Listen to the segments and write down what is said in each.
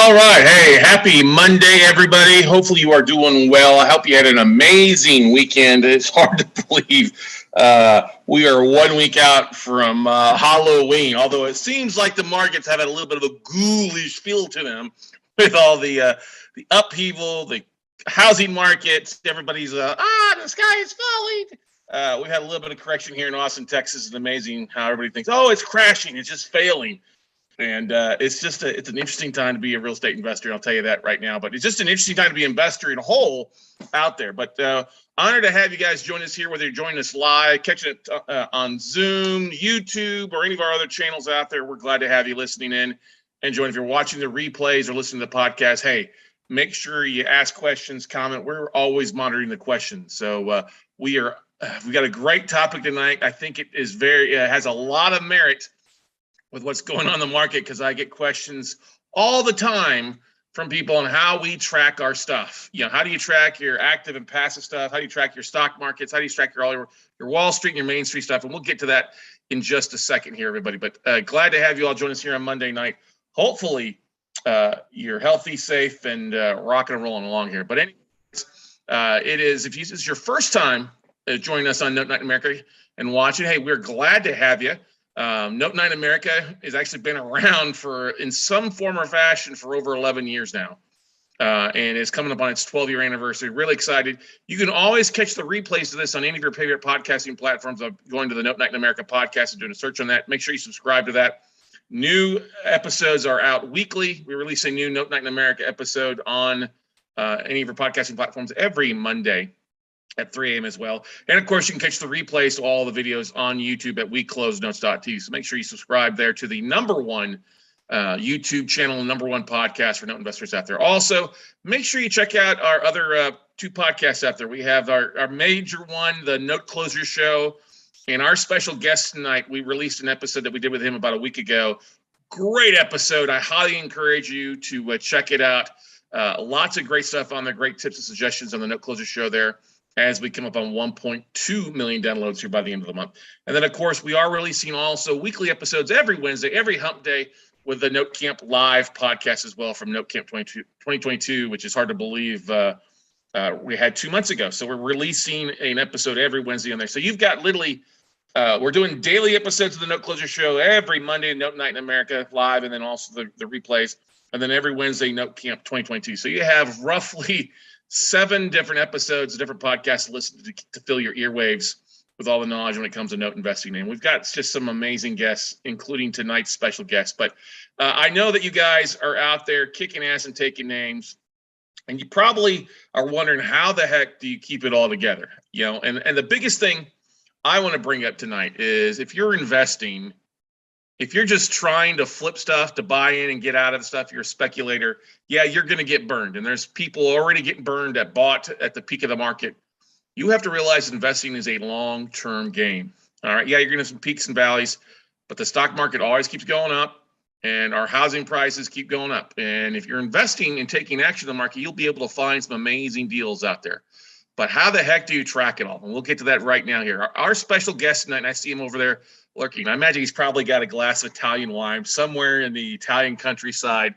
All right. Hey, happy Monday, everybody. Hopefully you are doing well. I hope you had an amazing weekend. It's hard to believe we are 1 week out from Halloween, although it seems like the markets have had a little bit of a ghoulish feel to them with all the upheaval, the housing markets. Everybody's, the sky is falling. We had a little bit of correction here in Austin, Texas. It's amazing how everybody thinks, oh, it's crashing. It's just failing. And it's an interesting time to be a real estate investor. I'll tell you that right now. But it's just an interesting time to be an investor in a whole out there. But honored to have you guys join us here, whether you're joining us live, catching it on Zoom, YouTube, or any of our other channels out there. We're glad to have you listening in and join. If you're watching the replays or listening to the podcast, hey, make sure you ask questions, comment. We're always monitoring the questions. So we've got a great topic tonight. I think it is has a lot of merit with what's going on in the market, because I get questions all the time from people on how we track our stuff. You know, how do you track your active and passive stuff? How do you track your stock markets? How do you track your Wall Street and your Main Street stuff? And we'll get to that in just a second here, everybody. But glad to have you all join us here on Monday night. Hopefully you're healthy, safe, and rocking and rolling along here. But anyways, if this is your first time joining us on Note Night America and watching, hey, we're glad to have you. Note 9 America has actually been around in some form or fashion for over 11 years now. And it's coming up on its 12-year anniversary. Really excited. You can always catch the replays of this on any of your favorite podcasting platforms of going to the Note 9 America podcast and doing a search on that. Make sure you subscribe to that. New episodes are out weekly. We release a new Note 9 America episode on any of your podcasting platforms every Monday at 3 a.m. as well. And of course, you can catch the replays to all the videos on YouTube at WeCloseNotes.tv. So make sure you subscribe there to the number one YouTube channel, number one podcast for note investors out there. Also, make sure you check out our other two podcasts out there. We have our major one, the Note Closer Show, and our special guest tonight. We released an episode that we did with him about a week ago. Great episode. I highly encourage you to check it out. Lots of great stuff on there, great tips and suggestions on the Note Closer Show there, as we come up on 1.2 million downloads here by the end of the month. And then, of course, we are releasing also weekly episodes every Wednesday, every hump day, with the Note Camp Live podcast as well from Note Camp 2022, which is hard to believe we had 2 months ago. So we're releasing an episode every Wednesday on there. So you've got literally, we're doing daily episodes of the Note Closer Show every Monday, Note Night in America Live, and then also the replays. And then every Wednesday, Note Camp 2022. So you have roughly 7 different episodes, different podcasts to listen to fill your earwaves with all the knowledge when it comes to note investing. And we've got just some amazing guests, including tonight's special guest. But I know that you guys are out there kicking ass and taking names, and you probably are wondering, how the heck do you keep it all together? You know, and the biggest thing I want to bring up tonight is, if you're investing, if you're just trying to flip stuff to buy in and get out of the stuff, you're a speculator, yeah, you're going to get burned. And there's people already getting burned that bought at the peak of the market. You have to realize investing is a long-term game. All right. Yeah, you're going to have some peaks and valleys, but the stock market always keeps going up, and our housing prices keep going up. And if you're investing and taking action in the market, you'll be able to find some amazing deals out there. But how the heck do you track it all? And we'll get to that right now here. Our special guest tonight, and I see him over there lurking. I imagine he's probably got a glass of Italian wine somewhere in the Italian countryside.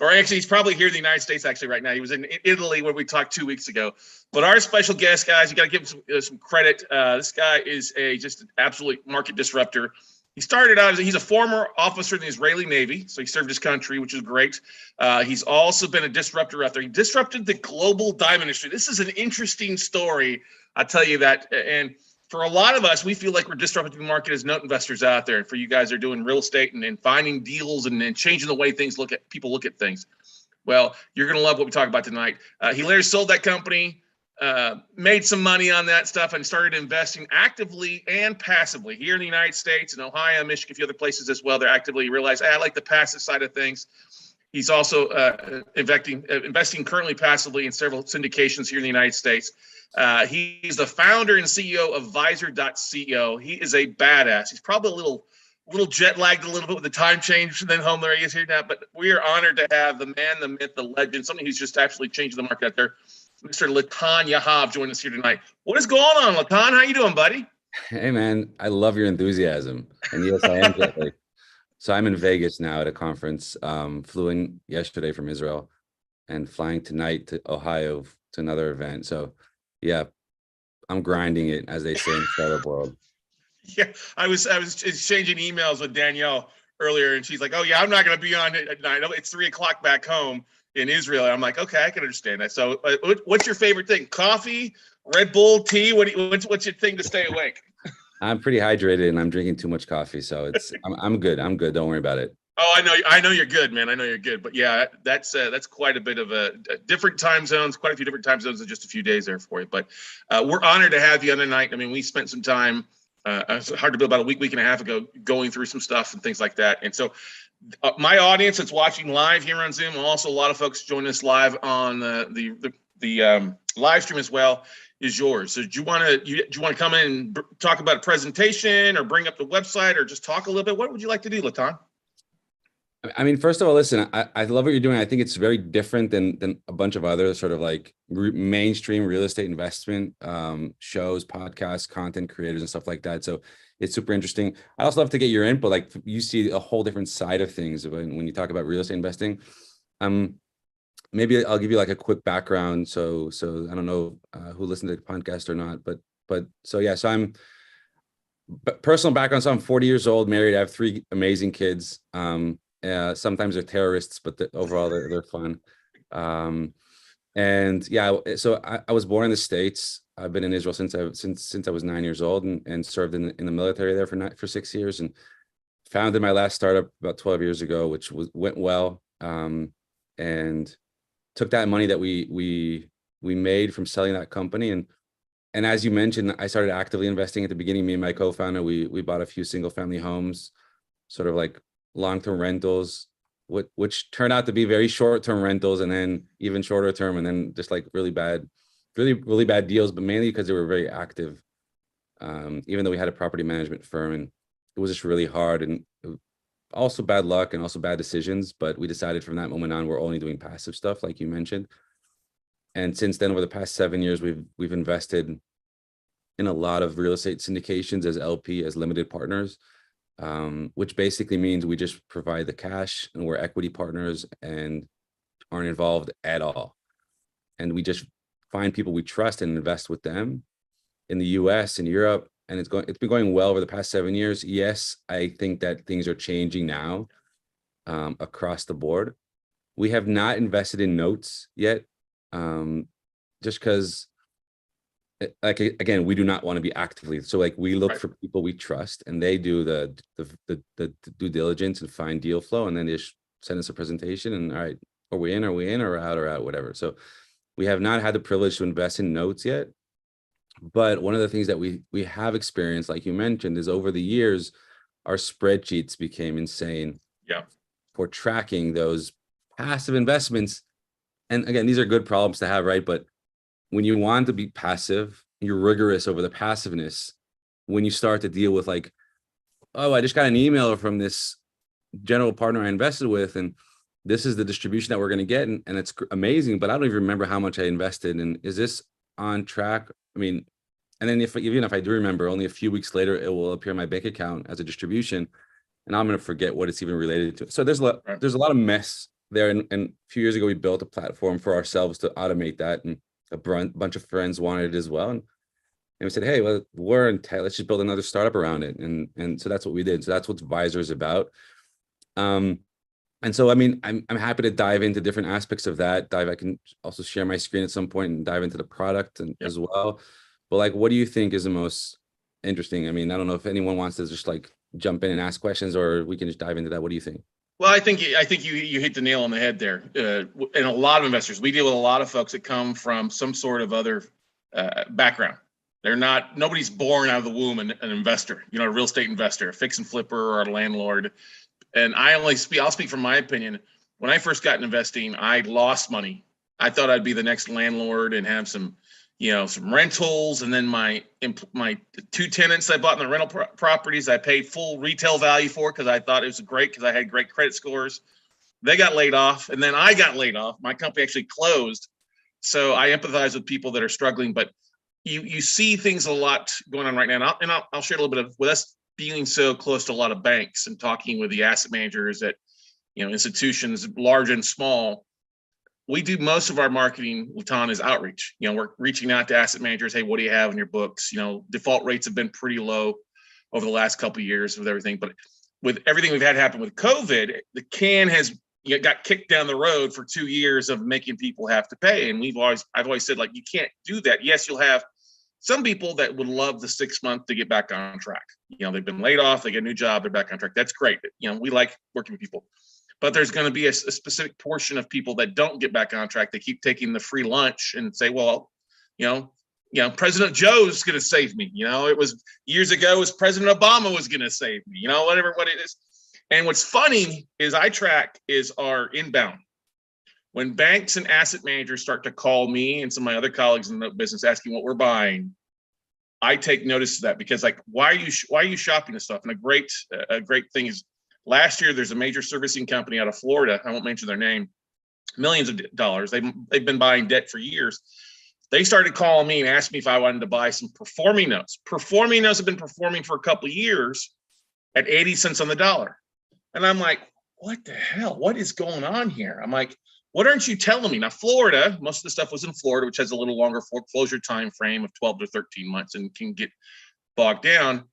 Or actually, he's probably here in the United States actually right now. He was in Italy when we talked 2 weeks ago. But our special guest, guys, you got to give him some credit. This guy is just an absolute market disruptor. He started out he's a former officer in the Israeli Navy, so he served his country, which is great. He's also been a disruptor out there. He disrupted the global diamond industry. This is an interesting story, I'll tell you that. And for a lot of us, we feel like we're disrupting the market as note investors out there. And for you guys that are doing real estate and finding deals and changing the way people look at things, well, you're going to love what we talk about tonight. He later sold that company, made some money on that stuff, and started investing actively and passively here in the United States, in Ohio, Michigan, a few other places as well. They're actively realize, hey, I like the passive side of things. He's also investing currently passively in several syndications here in the United States. He's the founder and CEO of Vyzer.co. He is a badass. He's probably a little jet lagged a little bit with the time change, and then home there he is here now. But we are honored to have the man, the myth, the legend, somebody who's just absolutely changed the market out there, Mr. Yitan Lahav, join us here tonight. What is going on, Yitan? How you doing, buddy? Hey, man, I love your enthusiasm. And yes, I am jet lagged. So I'm in Vegas now at a conference. Flew in yesterday from Israel and flying tonight to Ohio to another event. So yeah, I'm grinding it, as they say in the startup world. Yeah, I was exchanging emails with Danielle earlier, and she's like, "Oh yeah, I'm not going to be on at night. It's 3 o'clock back home in Israel." And I'm like, "Okay, I can understand that." So, what's your favorite thing? Coffee, Red Bull, tea? What's your thing to stay awake? I'm pretty hydrated and I'm drinking too much coffee, so I'm good. I'm good. Don't worry about it. Oh, I know you're good, man. I know you're good. But yeah, that's quite a bit of a different time zones, quite a few different time zones in just a few days there for you. But we're honored to have you on the night. I mean, we spent some time. It's hard to build about a week and a half ago, going through some stuff and things like that. And so, my audience that's watching live here on Zoom, also a lot of folks join us live on the live stream as well, is yours. So do you want to come in and talk about a presentation or bring up the website or just talk a little bit? What would you like to do, Latan? I mean, first of all, listen, I love what you're doing. I think it's very different than a bunch of other sort of like mainstream real estate investment shows, podcasts, content creators, and stuff like that. So it's super interesting. I also love to get your input. Like, you see a whole different side of things when you talk about real estate investing. Maybe I'll give you like a quick background. So I don't know who listened to the podcast or not, but so yeah. So personal background. So I'm 40 years old, married. I have 3 amazing kids. Sometimes they're terrorists, but overall they're fun. And yeah, so I was born in the States. I've been in Israel since I was 9 years old, and served in the military there for 6 years, and founded my last startup about 12 years ago, which went well. And took that money that we made from selling that company, and as you mentioned, I started actively investing at the beginning. Me and my co-founder, we bought a few single family homes, sort of like long-term rentals, which turned out to be very short-term rentals, and then even shorter term, and then just like really bad deals, but mainly because they were very active. Even though we had a property management firm, and it was just really hard, and also bad luck and also bad decisions. But we decided from that moment on, we're only doing passive stuff, like you mentioned. And since then, over the past 7 years, we've invested in a lot of real estate syndications as LP, as limited partners, which basically means we just provide the cash and we're equity partners and aren't involved at all. And we just find people we trust and invest with them in the US and Europe. And it's been going well over the past 7 years. Yes, I think that things are changing now across the board. We have not invested in notes yet, just because, like, again, we do not want to be actively. So like, we look for people we trust, and they do the due diligence and find deal flow, and then they just send us a presentation, and all right, are we in, or out, whatever. So we have not had the privilege to invest in notes yet. But one of the things that we have experienced, like you mentioned, is over the years, our spreadsheets became insane. Yeah. For tracking those passive investments. And again, these are good problems to have, right? But when you want to be passive, you're rigorous over the passiveness. When you start to deal with like, oh, I just got an email from this general partner I invested with, and this is the distribution that we're going to get, and it's amazing, but I don't even remember how much I invested, and is this on track? I mean, and then even if I do remember, only a few weeks later, it will appear in my bank account as a distribution, and I'm going to forget what it's even related to. So there's a lot of mess there. And a few years ago, we built a platform for ourselves to automate that, and a bunch of friends wanted it as well. And we said, hey, well, we're in tech, let's just build another startup around it. And so that's what we did. So that's what Vyzer is about. And so, I mean, I'm happy to dive into different aspects of that. I can also share my screen at some point and dive into the product as well. But like, what do you think is the most interesting? I mean, I don't know if anyone wants to just like jump in and ask questions, or we can just dive into that. What do you think? Well, I think you hit the nail on the head there. And a lot of investors, we deal with a lot of folks that come from some sort of other background. Nobody's born out of the womb an investor, a real estate investor, a fix and flipper, or a landlord. And I'll speak from my opinion. When I first got in investing, I lost money. I thought I'd be the next landlord and have some rentals, and then my 2 tenants I bought in the rental properties, I paid full retail value for, because I thought it was great, because I had great credit scores. They got laid off, and then I got laid off. My company actually closed. So I empathize with people that are struggling, but you see things a lot going on right now. And I'll share a little bit with us. being so close to a lot of banks and talking with the asset managers at, institutions large and small, we do most of our marketing, Yitan, is outreach. We're reaching out to asset managers. Hey, what do you have in your books? Default rates have been pretty low over the last couple of years with everything. But with everything we've had happen with COVID, the can has got kicked down the road for 2 years of making people have to pay. And I've always said, like, you can't do that. Yes, you'll have some people that would love the 6 month to get back on track. They've been laid off, they get a new job, they're back on track. That's great. We like working with people. But there's going to be a specific portion of people that don't get back on track. They keep taking the free lunch and say, well, President Joe's going to save me. It was years ago, as President Obama was going to save me, whatever what it is. And what's funny is I track is our inbound. When banks and asset managers start to call me and some of my other colleagues in the business asking what we're buying, I take notice of that, because, like, why are you shopping this stuff? And a great thing is, last year, there's a major servicing company out of Florida. I won't mention their name. Millions of dollars. They've been buying debt for years. They started calling me and asked me if I wanted to buy some performing notes. Performing notes have been performing for a couple of years at 80 cents on the dollar. And I'm like, what the hell? What is going on here? I'm like, what aren't you telling me? Now, Florida, most of the stuff was in Florida, which has a little longer foreclosure time frame of 12 to 13 months and can get bogged down.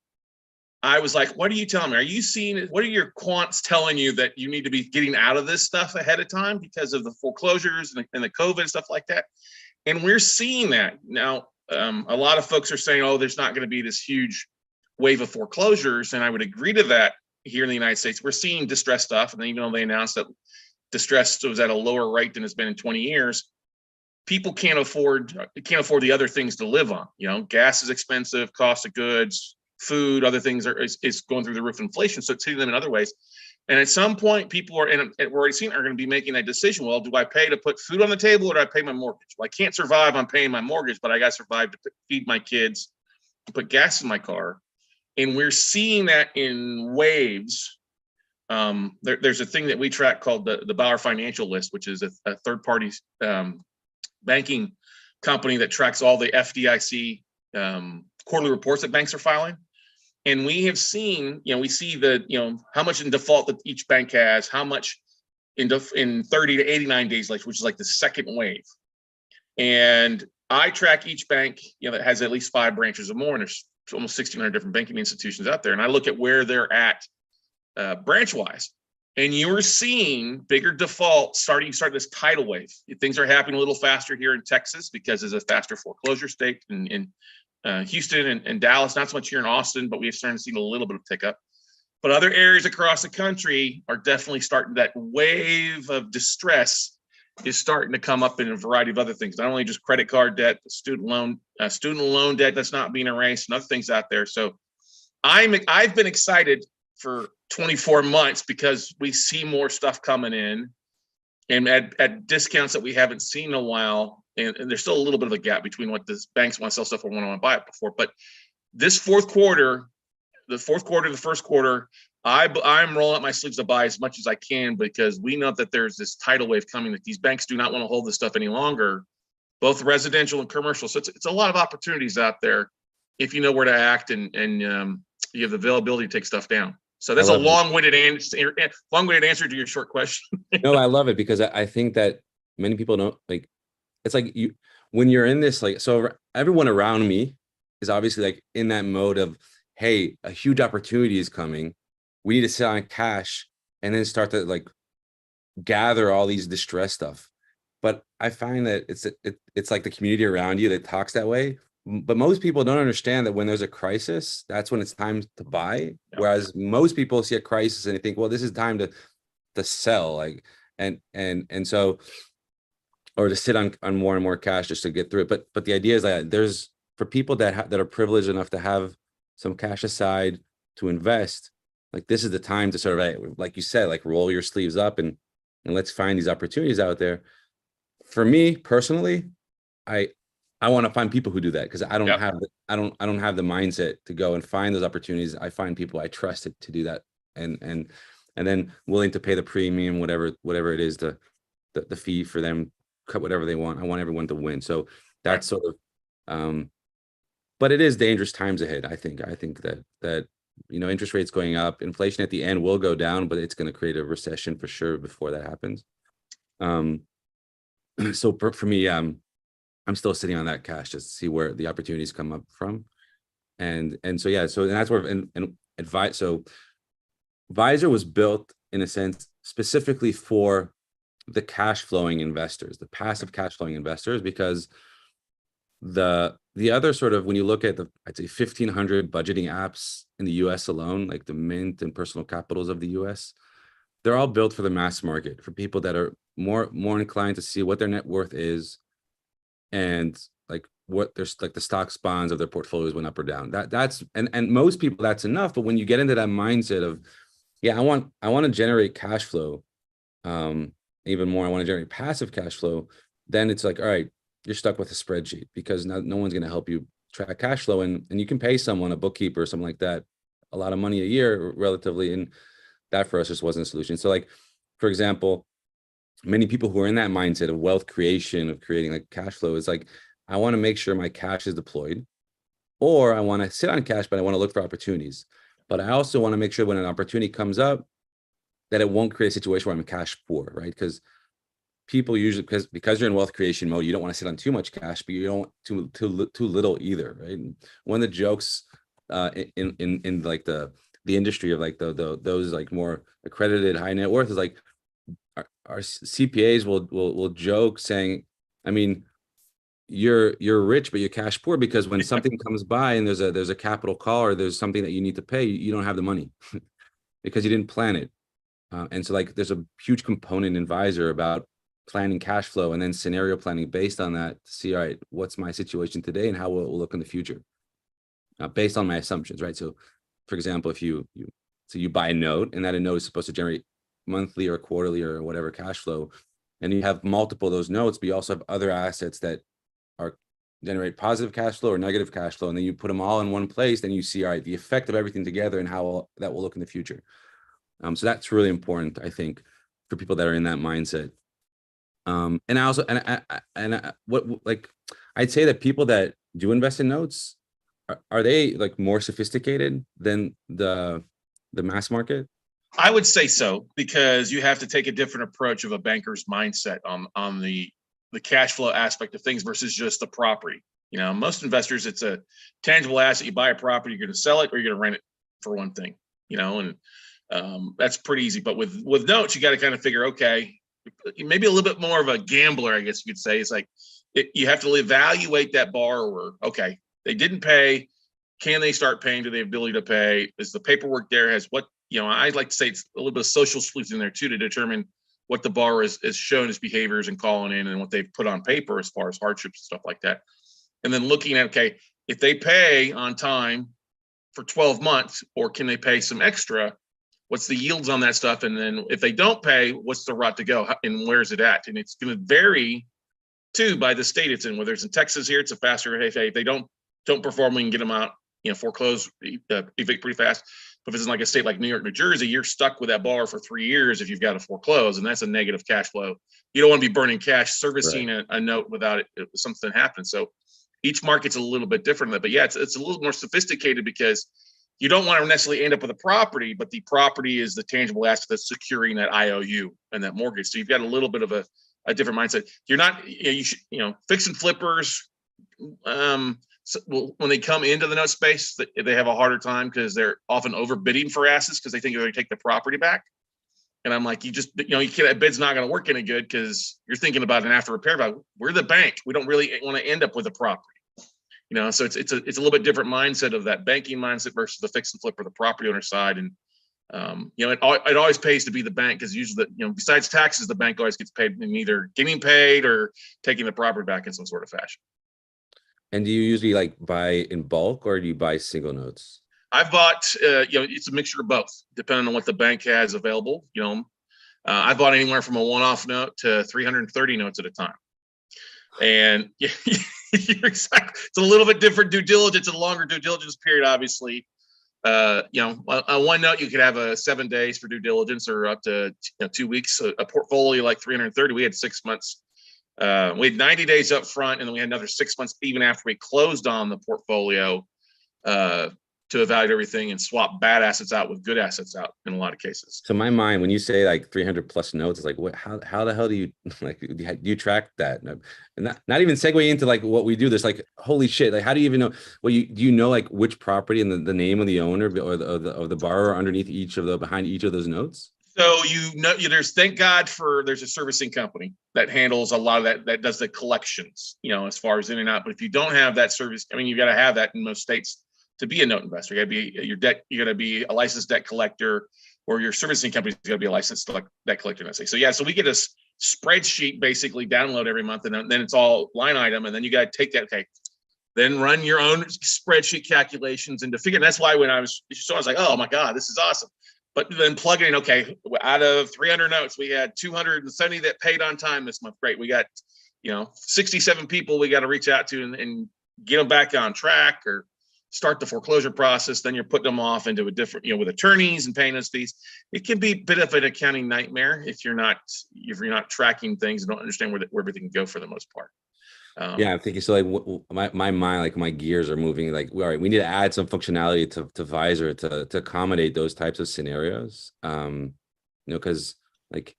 I was like, what are you telling me? Are you seeing it? What are your quants telling you that you need to be getting out of this stuff ahead of time because of the foreclosures and the COVID and stuff like that? And we're seeing that now. A lot of folks are saying, oh, there's not going to be this huge wave of foreclosures. And I would agree to that here in the United States. We're seeing distressed stuff. And even though they announced that distressed was at a lower rate than it's been in 20 years, people can't afford the other things to live on. Gas is expensive, cost of goods, food, other things is going through the roof, inflation. So it's hitting them in other ways. And at some point, people we're already seeing are going to be making that decision. Well, do I pay to put food on the table, or do I pay my mortgage? Well, I can't survive on paying my mortgage, but I got to survive to feed my kids, to put gas in my car. And we're seeing that in waves. There's a thing that we track called the Bauer Financial List, which is a third-party banking company that tracks all the FDIC quarterly reports that banks are filing. And we have seen, we see how much in default that each bank has, how much in 30 to 89 days late, which is like the second wave. And I track each bank, that has at least 5 branches or more, and there's almost 1,600 different banking institutions out there. And I look at where they're at branch-wise. And you're seeing bigger defaults starting this tidal wave. Things are happening a little faster here in Texas because it's a faster foreclosure state, in Houston and Dallas, not so much here in Austin, but we've started to see a little bit of tick up. But other areas across the country are definitely starting, that wave of distress is starting to come up in a variety of other things, not only just credit card debt, student loan debt that's not being erased, and other things out there. So I've been excited for 24 months because we see more stuff coming in, and at discounts that we haven't seen in a while. And there's still a little bit of a gap between what the banks want to sell stuff or want to buy it before. But this the first quarter, I'm rolling up my sleeves to buy as much as I can, because we know that there's this tidal wave coming, that these banks do not want to hold this stuff any longer, both residential and commercial. So it's a lot of opportunities out there if you know where to act and you have the availability to take stuff down. So that's a long-winded answer to your short question. No, I love it, because I think that many people don't, like, it's like when you're in this, like, so everyone around me is obviously like in that mode of, hey, a huge opportunity is coming. We need to sit on cash and then start to like gather all these distress stuff. But I find that it's like the community around you that talks that way. But most people don't understand that when there's a crisis, that's when it's time to buy. Yep. Whereas most people see a crisis and they think, well, this is time to sell, like, and so, or to sit on more and more cash just to get through it. But the idea is that there's, for people that are privileged enough to have some cash aside to invest, like, this is the time to sort of, like you said, like, roll your sleeves up and let's find these opportunities out there. For me personally, I want to find people who do that, because I don't have the mindset to go and find those opportunities. I find people I trust to do that, and then willing to pay the premium, whatever it is, the fee for them, cut whatever they want. I want everyone to win. So that's sort of, but it is dangerous times ahead. I think that interest rates going up, inflation at the end will go down, but it's going to create a recession for sure before that happens. So for me, I'm still sitting on that cash just to see where the opportunities come up from. And so, yeah, so that's where, and advice. So Vyzer was built in a sense specifically for the cash flowing investors, the passive cash flowing investors, because the other sort of, when you look at I'd say 1,500 budgeting apps in the US alone, like the Mint and Personal Capitals of the US, they're all built for the mass market, for people that are more inclined to see what their net worth is, and like what there's like the stocks, bonds of their portfolios went up or down. That's and most people that's enough. But when you get into that mindset of, yeah, I want to generate cash flow, even more, I want to generate passive cash flow, then it's like, all right, you're stuck with a spreadsheet, because no one's going to help you track cash flow, and you can pay someone, a bookkeeper or something like that, a lot of money a year relatively, and that for us just wasn't a solution. So like, for example, many people who are in that mindset of wealth creation, of creating like cash flow, is like, I want to make sure my cash is deployed, or I want to sit on cash, but I want to look for opportunities. But I also want to make sure when an opportunity comes up that it won't create a situation where I'm cash poor, right? Because people usually, because you're in wealth creation mode, you don't want to sit on too much cash, but you don't want too little either, right? And one of the jokes in like the industry of like those like more accredited high net worth is like, our CPAs will joke saying, I mean, you're rich, but you're cash poor, because when something comes by and there's a capital call, or there's something that you need to pay, you don't have the money because you didn't plan it. And so like, there's a huge component in Vyzer about planning cash flow and then scenario planning based on that to see, all right, what's my situation today and how will it will look in the future, based on my assumptions, right? So for example, if you buy a note, and that a note is supposed to generate monthly or quarterly or whatever cash flow, and you have multiple of those notes, but you also have other assets that are generate positive cash flow or negative cash flow, and then you put them all in one place, then you see, all right, the effect of everything together and how that will look in the future. So that's really important, I think, for people that are in that mindset. And I also, what, like, I'd say that people that do invest in notes, are they like more sophisticated than the mass market? I would say so, because you have to take a different approach of a banker's mindset on the cash flow aspect of things versus just the property. Most investors, it's a tangible asset. You buy a property, you're going to sell it or you're going to rent it for one thing, and that's pretty easy. But with notes, you got to kind of figure, okay, maybe a little bit more of a gambler, I guess you could say. It's like you have to evaluate that borrower. Okay, they didn't pay. Can they start paying? Do they have the ability to pay? Is the paperwork there? Has what, I'd like to say it's a little bit of social sleuthing in there too, to determine what the borrower has shown his behaviors and calling in, and what they've put on paper as far as hardships and stuff like that. And then looking at, okay, if they pay on time for 12 months, or can they pay some extra? What's the yields on that stuff? And then if they don't pay, what's the route to go and where's it at? And it's going to vary too by the state it's in. Whether it's in Texas here, it's a faster, hey, if they don't perform, we can get them out, foreclose, evict pretty fast. But if it's in like a state like New York, New Jersey, you're stuck with that borrower for 3 years if you've got to foreclose, and that's a negative cash flow. You don't want to be burning cash servicing a note without it, something happens. So each market's a little bit different. But yeah, it's a little more sophisticated, because you don't want to necessarily end up with a property, but the property is the tangible asset that's securing that IOU and that mortgage. So you've got a little bit of a different mindset. You're not, you should, fix and flippers. So, when they come into the note space, they have a harder time because they're often overbidding for assets because they think they're going to take the property back. And I'm like, you can't, that bid's not going to work any good, because you're thinking about an after repair value. We're the bank. We don't really want to end up with a property. So it's a little bit different mindset of that banking mindset versus the fix and flip or the property owner side. And it always pays to be the bank, because usually besides taxes, the bank always gets paid in either getting paid or taking the property back in some sort of fashion. And do you usually like buy in bulk, or do you buy single notes? I've bought, it's a mixture of both, depending on what the bank has available. I bought anywhere from a one-off note to 330 notes at a time. And you're exactly, it's a little bit different due diligence, a longer due diligence period, obviously. On one note, you could have 7 days for due diligence, or up to 2 weeks. A portfolio like 330, we had 6 months. We had 90 days up front, and then we had another 6 months even after we closed on the portfolio to to evaluate everything and swap bad assets out with good assets out in a lot of cases. So in my mind, when you say like 300 plus notes, it's like, what, how the hell do you like, do you track that? And not even segue into like what we do. There's like, holy shit. Like, how do you even know do you know like which property and the name of the owner or of the borrower underneath behind each of those notes? So thank God there's a servicing company that handles a lot of that does the collections, as far as in and out. But if you don't have that service, I mean, you got to have that in most states to be a note investor. You got to be a licensed debt collector, or your servicing company's got to be a licensed debt collector. So we get a spreadsheet basically download every month, and then it's all line item, and then you got to take that. Okay, then run your own spreadsheet calculations and to figure. And that's why when I was like, oh my God, this is awesome. But then plug it in. Okay, out of 300 notes, we had 270 that paid on time this month. Great. We got 67 people we got to reach out to and get them back on track or start the foreclosure process. Then you're putting them off into a different, with attorneys and paying those fees. It can be a bit of an accounting nightmare if you're not tracking things and don't understand where everything can go for the most part. Yeah, I'm thinking so. Like my mind, like my gears are moving. Like, all right, we need to add some functionality to Vyzer to accommodate those types of scenarios. Because like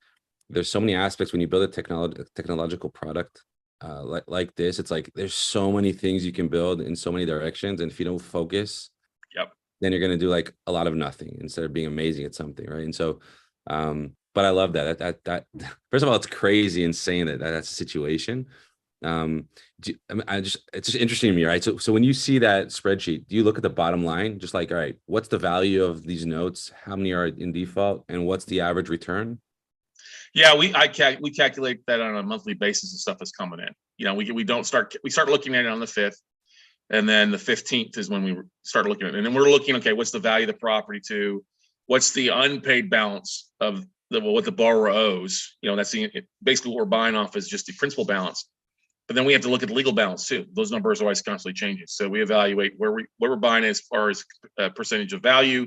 there's so many aspects when you build a technological product like this. It's like there's so many things you can build in so many directions, and if you don't focus, then you're gonna do like a lot of nothing instead of being amazing at something, right? And so, but I love that. That first of all, it's crazy, insane that's a situation. It's just interesting to me, right? So when you see that spreadsheet, do you look at the bottom line, just like, all right, what's the value of these notes? How many are in default, and what's the average return? Yeah, we calculate that on a monthly basis and stuff that's coming in. We start looking at it on the 5th, and then the 15th is when we start looking at it, and then we're looking, okay, what's the value of the property to, what's the unpaid balance of what the borrower owes? That's basically what we're buying off is just the principal balance. But then we have to look at the legal balance too. Those numbers are always constantly changing. So we evaluate where we're buying as far as percentage of value,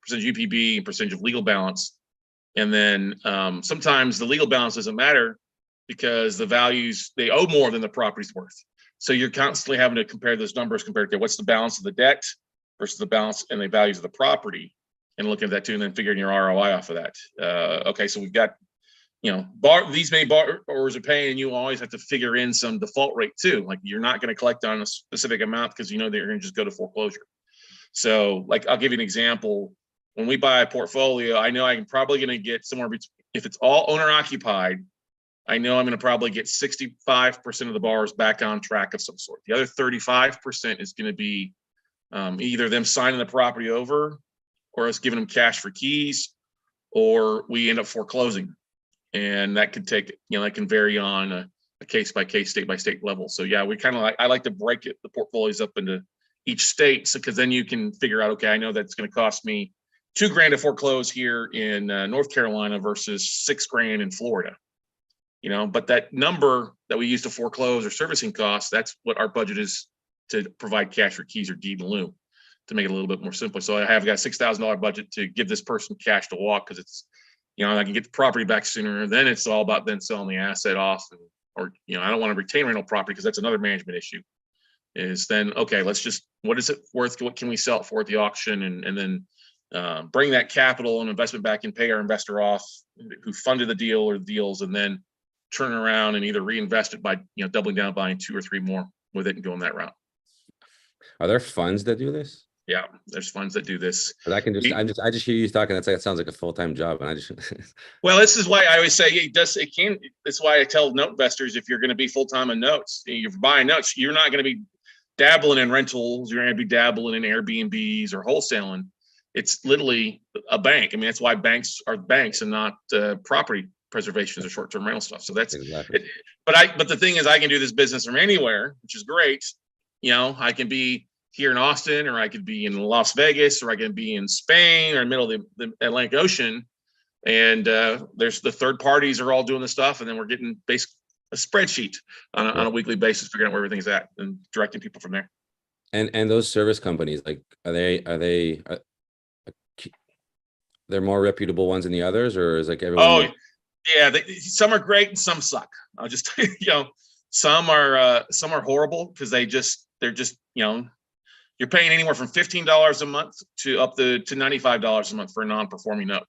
percentage UPB, and percentage of legal balance. And then sometimes the legal balance doesn't matter because the values, they owe more than the property's worth. So you're constantly having to compare those numbers compared to what's the balance of the debt versus the balance and the values of the property, and looking at that too, and then figuring your ROI off of that. Okay, so we've got these many borrowers are paying, and you always have to figure in some default rate too. Like you're not going to collect on a specific amount because that you're going to just go to foreclosure. So like, I'll give you an example. When we buy a portfolio, I know I'm probably going to get somewhere between, if it's all owner occupied, I know I'm going to probably get 65% of the borrowers back on track of some sort. The other 35% is going to be either them signing the property over, or us giving them cash for keys, or we end up foreclosing. And that could take, that can vary on a case by case, state by state level. So yeah, I like to break the portfolios up into each state, so because then you can figure out, okay, I know that's going to cost me $2,000 to foreclose here in North Carolina versus $6,000 in Florida. But that number that we use to foreclose or servicing costs, that's what our budget is to provide cash for keys or deed in lieu, to make it a little bit more simple. So I have got a $6,000 budget to give this person cash to walk because it's, I can get the property back sooner. Then it's all about then selling the asset off, or I don't want to retain rental property because that's another management issue. Is then, okay, let's just, what is it worth? What can we sell it for at the auction? And then bring that capital and investment back and pay our investor off who funded the deal or the deals, and then turn around and either reinvest it by, doubling down, buying 2 or 3 more with it and going that route. Are there funds that do this? Yeah, there's funds that do this. But I just hear you talking. That sounds like a full-time job, and I just. Well, this is why I always say that's why I tell note investors, if you're going to be full-time in notes, you're buying notes, you're not going to be dabbling in rentals. You're going to be dabbling in Airbnbs or wholesaling. It's literally a bank. I mean, that's why banks are banks and not property preservations or short-term rental stuff. So that's exactly. But the thing is, I can do this business from anywhere, which is great. I can be here in Austin, or I could be in Las Vegas, or I can be in Spain, or in the middle of the Atlantic Ocean. And there's the third parties are all doing the stuff, and then we're getting basically a spreadsheet on a weekly basis, figuring out where everything's at and directing people from there. And those service companies, like, are they're more reputable ones than the others, or is like everyone? Oh, yeah, some are great and some suck. I'll just some are horrible because they're just you're paying anywhere from $15 a month to up to $95 a month for a non-performing note.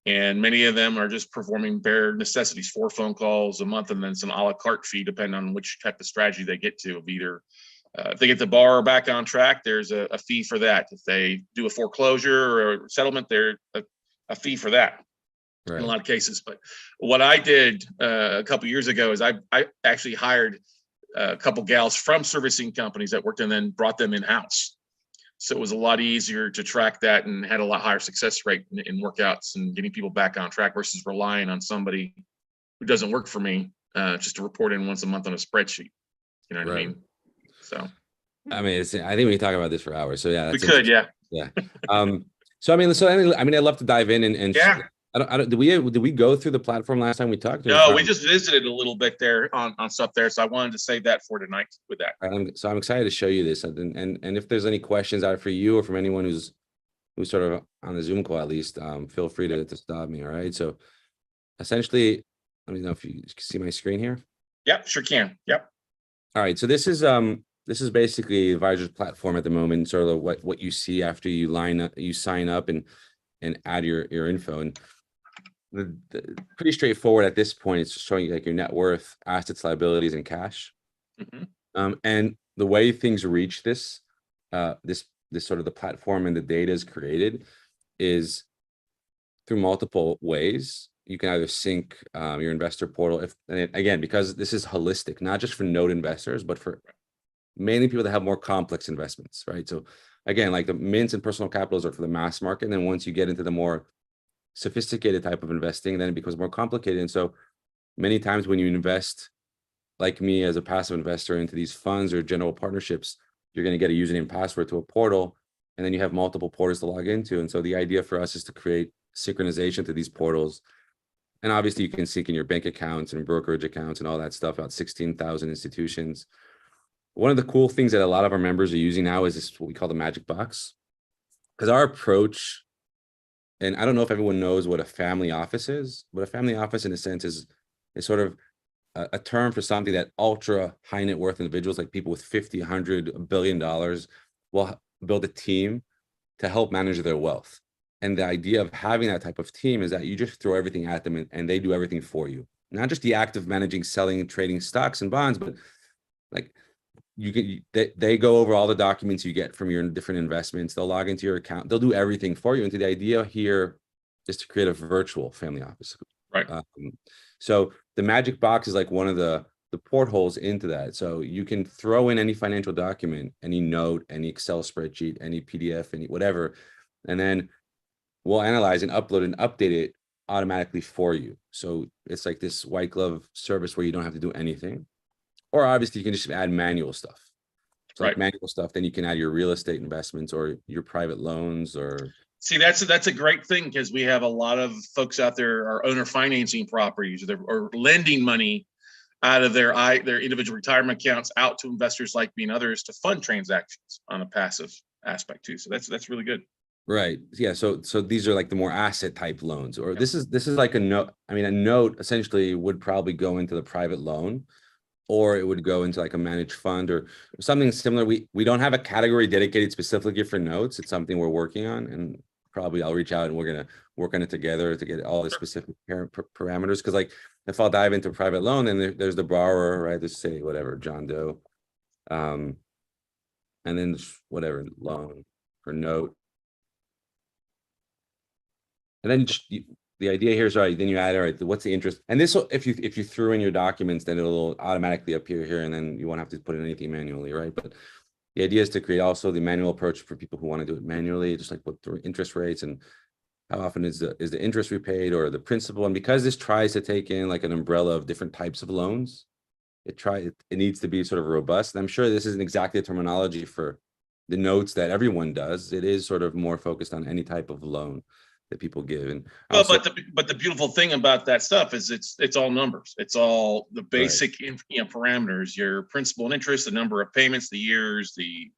And many of them are just performing bare necessities, 4 phone calls a month, and then some a la carte fee, depending on which type of strategy they get to. Of either if they get the borrower back on track, there's a fee for that. If they do a foreclosure or a settlement, there's a fee for that. Right. In a lot of cases. But what I did a couple years ago is I actually hired a couple gals from servicing companies that worked and then brought them in-house. So it was a lot easier to track that and had a lot higher success rate in workouts and getting people back on track versus relying on somebody who doesn't work for me just to report in once a month on a spreadsheet. You know what I mean? So, I mean, I think we can talk about this for hours. So yeah, we could, yeah. So I mean, I'd love to dive in and yeah. Did we go through the platform last time we talked? No, we just visited a little bit there on stuff there. So I wanted to save that for tonight with that. So I'm excited to show you this, and if there's any questions out for you or from anyone who's sort of on the Zoom call at least, feel free to stop me. All right. So essentially, let me know if you see my screen here. Yep, sure can. Yep. All right. So this is basically Vyzer's platform at the moment, sort of what you see after you sign up and add your info. And pretty straightforward at this point. It's just showing you like your net worth, assets, liabilities, and cash. Mm-hmm. And the way things reach this sort of the platform and the data is created is through multiple ways. You can either sync your investor portal, again, because this is holistic, not just for node investors, but for mainly people that have more complex investments, right? So again, like the mints and personal capitals are for the mass market. And then once you get into the more sophisticated type of investing, then it becomes more complicated. And so many times when you invest, like me as a passive investor, into these funds or general partnerships, you're going to get a username and password to a portal, and then you have multiple portals to log into. And so the idea for us is to create synchronization to these portals. And obviously you can sync in your bank accounts and brokerage accounts and all that stuff, about 16,000 institutions. One of the cool things that a lot of our members are using now is this, what we call the magic box, because our approach, and I don't know if everyone knows what a family office is, but a family office in a sense is sort of a term for something that ultra high net worth individuals, like people with 50, 100, $1 billion, will build a team to help manage their wealth. And the idea of having that type of team is that you just throw everything at them and they do everything for you. Not just the act of managing, selling, and trading stocks and bonds, but like they go over all the documents you get from your different investments. They'll log into your account. They'll do everything for you. And the idea here is to create a virtual family office. Right. So the magic box is like one of the portholes into that. So you can throw in any financial document, any note, any Excel spreadsheet, any PDF, any whatever, and then we'll analyze and upload and update it automatically for you. So it's like this white glove service where you don't have to do anything. Or obviously you can just add manual stuff. So like manual stuff, then you can add your real estate investments or your private loans or. See, that's a great thing, because we have a lot of folks out there are owner financing properties or lending money out of their individual retirement accounts out to investors like me and others to fund transactions on a passive aspect too. So that's really good. Right. Yeah. So these are like the more asset type loans, or this is like a note. I mean, a note essentially would probably go into the private loan, or it would go into like a managed fund or something similar. We don't have a category dedicated specifically for notes. It's something we're working on, and probably I'll reach out and we're going to work on it together to get all the specific parameters. Because like if I'll dive into private loan, then there's the borrower, right? Let's say whatever, John Doe, and then whatever loan or note. And then the idea here is, all right, then you add, all right, what's the interest? And this, if you threw in your documents, then it'll automatically appear here, and then you won't have to put in anything manually, right? But the idea is to create also the manual approach for people who want to do it manually, just like what the interest rates and how often is the interest repaid or the principal. And because this tries to take in like an umbrella of different types of loans, it needs to be sort of robust. And I'm sure this isn't exactly the terminology for the notes that everyone does. It is sort of more focused on any type of loan that people give. And also, but the beautiful thing about that stuff is it's all numbers. It's all the basic parameters: your principal and interest, the number of payments, the years, the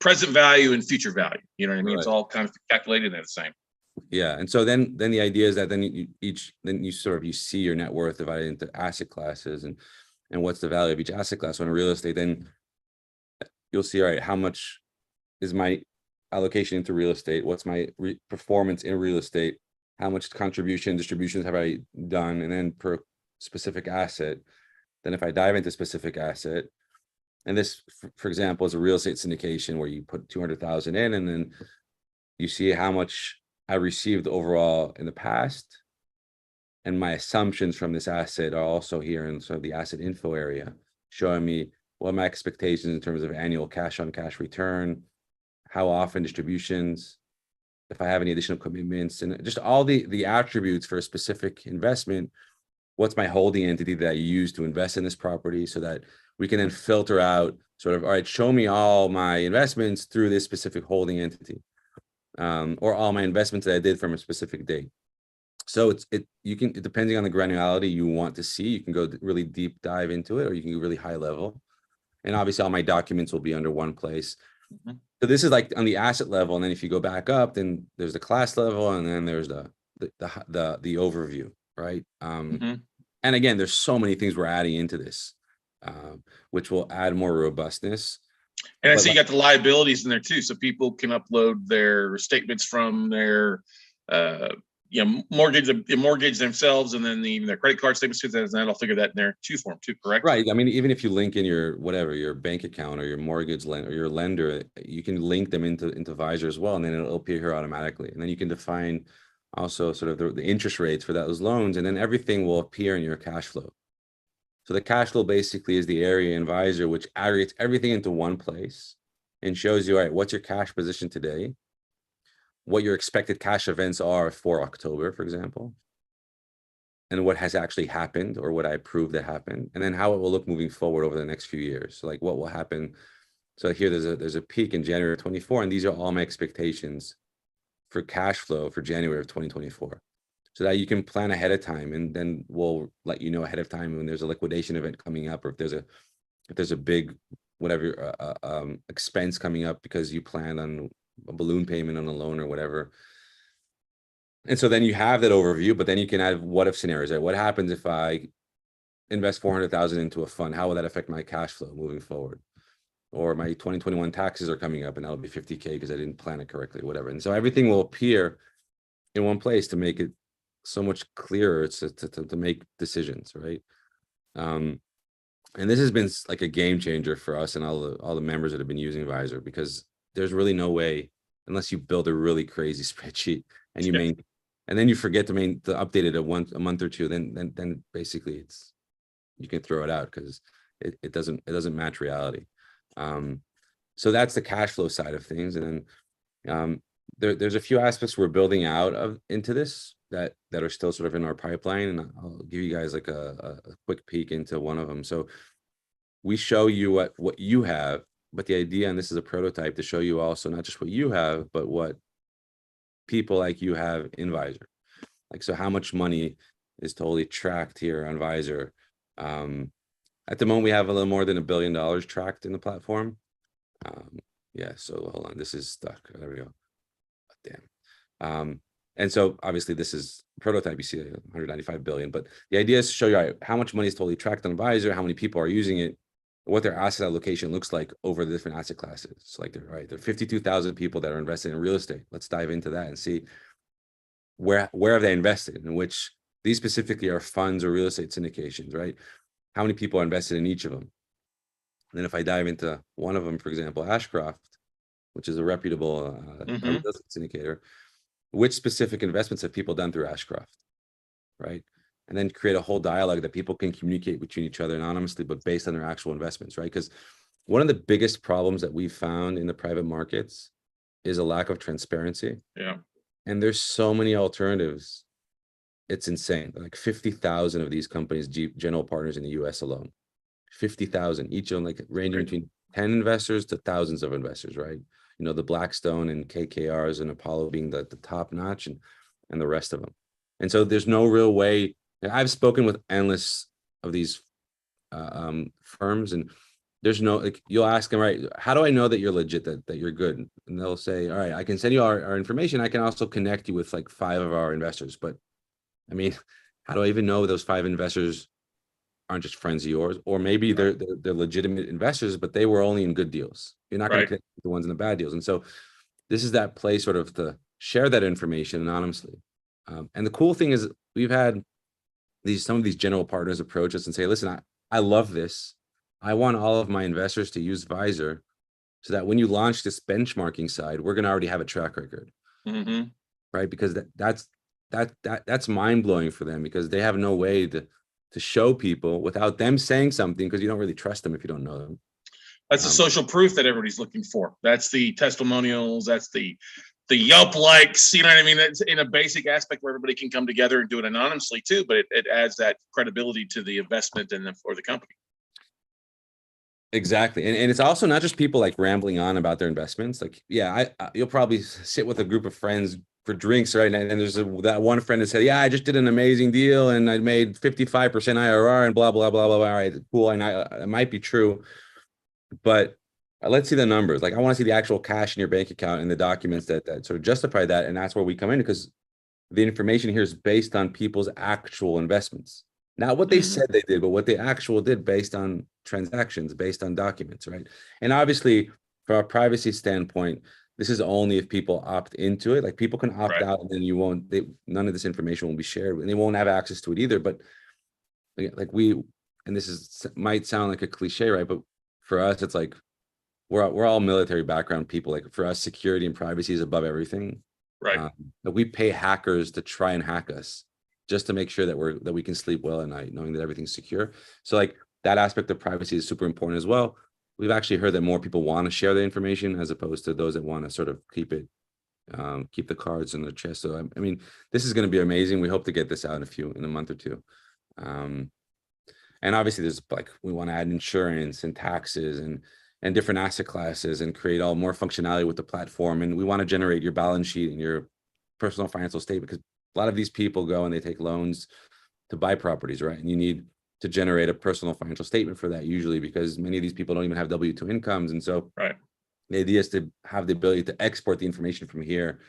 present value, and future value. You know what I mean? Right. It's all kind of calculated at the same. Yeah, and so then the idea is that then you see your net worth divided into asset classes and what's the value of each asset class. So in real estate, then you'll see, all right, how much is my allocation into real estate? What's my performance in real estate? How much contribution distributions have I done? And then per specific asset. Then if I dive into specific asset, and this, for example, is a real estate syndication where you put 200,000 in, and then you see how much I received overall in the past. And my assumptions from this asset are also here in sort of the asset info area, showing me what my expectations in terms of annual cash on cash return, how often distributions, if I have any additional commitments, and just all the attributes for a specific investment. What's my holding entity that I use to invest in this property, so that we can then filter out sort of, all right, show me all my investments through this specific holding entity, or all my investments that I did from a specific date. So depending on the granularity you want to see, you can go really deep dive into it, or you can go really high level. And obviously all my documents will be under one place. Mhm. So this is like on the asset level. And then if you go back up, then there's the class level, and then there's the overview, right? Mhm. And again, there's so many things we're adding into this, which will add more robustness. And I But see you got the liabilities in there too, so people can upload their statements from their, mortgage themselves, and then even their credit card statements, because that'll figure that in there too for them too. Correct? right. I mean, even if you link in your whatever, your bank account or your mortgage lend or your lender, you can link them into Vyzer as well, and then it'll appear here automatically. And then you can define also sort of the interest rates for those loans, and then everything will appear in your cash flow. So the cash flow basically is the area in Vyzer which aggregates everything into one place and shows you, all right, what's your cash position today, what your expected cash events are for October, for example, and what has actually happened or what I proved that happened, and then how it will look moving forward over the next few years. So like what will happen. So here there's a peak in January of 24, and these are all my expectations for cash flow for January of 2024. So that you can plan ahead of time, and then we'll let you know ahead of time when there's a liquidation event coming up, or if there's a big whatever expense coming up because you planned on a balloon payment on a loan or whatever. And so then you have that overview, but then you can add what if scenarios. Right? What happens if I invest 400,000 into a fund? How will that affect my cash flow moving forward? Or my 2021 taxes are coming up, and that'll be 50K because I didn't plan it correctly, whatever. And so everything will appear in one place to make it so much clearer to make decisions, right? And this has been like a game changer for us and all the members that have been using Vyzer, because there's really no way, unless you build a really crazy spreadsheet and and then you forget to update it a month or two, then basically you can throw it out because it doesn't match reality. So that's the cash flow side of things, and then there's a few aspects we're building out into this that are still sort of in our pipeline, and I'll give you guys like a quick peek into one of them. So we show you what you have, but the idea, and this is a prototype, to show you also not just what you have, but what people like you have in Vyzer. Like, so how much money is totally tracked here on Vyzer? At the moment, we have a little more than $1 billion tracked in the platform. Yeah, so hold on, this is stuck. There we go. Damn. And so obviously this is prototype, you see 195 billion, but the idea is to show you how much money is totally tracked on Vyzer, how many people are using it, what their asset allocation looks like over the different asset classes. So like there are 52,000 people that are invested in real estate. Let's dive into that and see where have they invested, in which these specifically are funds or real estate syndications, right? How many people are invested in each of them? And then if I dive into one of them, for example, Ashcroft, which is a reputable real estate syndicator, which specific investments have people done through Ashcroft, right? And then create a whole dialogue that people can communicate between each other anonymously, but based on their actual investments, right? Because one of the biggest problems that we've found in the private markets is a lack of transparency. Yeah. And there's so many alternatives. It's insane. Like 50,000 of these companies, general partners in the US alone, 50,000, each of them like ranging between 10 investors to thousands of investors, right? You know, the Blackstone and KKRs and Apollo being the top notch, and the rest of them. And so there's no real way. I've spoken with endless of these firms, and there's no, like, you'll ask them, right, how do I know that you're legit, that you're good? And they'll say, all right, I can send you our information. I can also connect you with like 5 of our investors. But I mean, how do I even know those 5 investors aren't just friends of yours, or maybe they're legitimate investors, but they were only in good deals. You're not going to connect with the ones in the bad deals. And so this is that place sort of to share that information anonymously. And the cool thing is we've had some of these general partners approach us and say, listen, I love this. I want all of my investors to use Vyzer so that when you launch this benchmarking side, we're going to already have a track record. Mm-hmm. Right? Because that's mind blowing for them, because they have no way to show people without them saying something, because you don't really trust them if you don't know them. That's the social proof that everybody's looking for. That's the testimonials. That's the Yelp likes. You know what I mean? That's in a basic aspect where everybody can come together and do it anonymously too. But it adds that credibility to the investment and or the company. Exactly. And it's also not just people like rambling on about their investments. Like, yeah, you'll probably sit with a group of friends for drinks, right? And there's that one friend that said, yeah, I just did an amazing deal and I made 55% IRR and blah, blah, blah, blah, blah. All right, cool. And it might be true, but let's see the numbers. Like, I want to see the actual cash in your bank account and the documents that sort of justify that. And that's where we come in, because the information here is based on people's actual investments. Not what they said they did, but what they actually did based on transactions, based on documents, right? And obviously, from a privacy standpoint, this is only if people opt into it. Like, people can opt out, and then none of this information will be shared, and they won't have access to it either. But like and this might sound like a cliche, right? But for us, it's like we're all military background people. Like, for us, security and privacy is above everything. Right. But we pay hackers to try and hack us, just to make sure that we can sleep well at night, knowing that everything's secure. So like, that aspect of privacy is super important as well. We've actually heard that more people want to share the information as opposed to those that want to sort of keep the cards in their chest. So I mean, this is going to be amazing. We hope to get this out in a month or two. And obviously there's we want to add insurance and taxes and different asset classes and create all more functionality with the platform. And we want to generate your balance sheet and your personal financial statement, because a lot of these people go and they take loans to buy properties, right? And you need to generate a personal financial statement for that, usually, because many of these people don't even have W-2 incomes. And so the idea is to have the ability to export the information from here,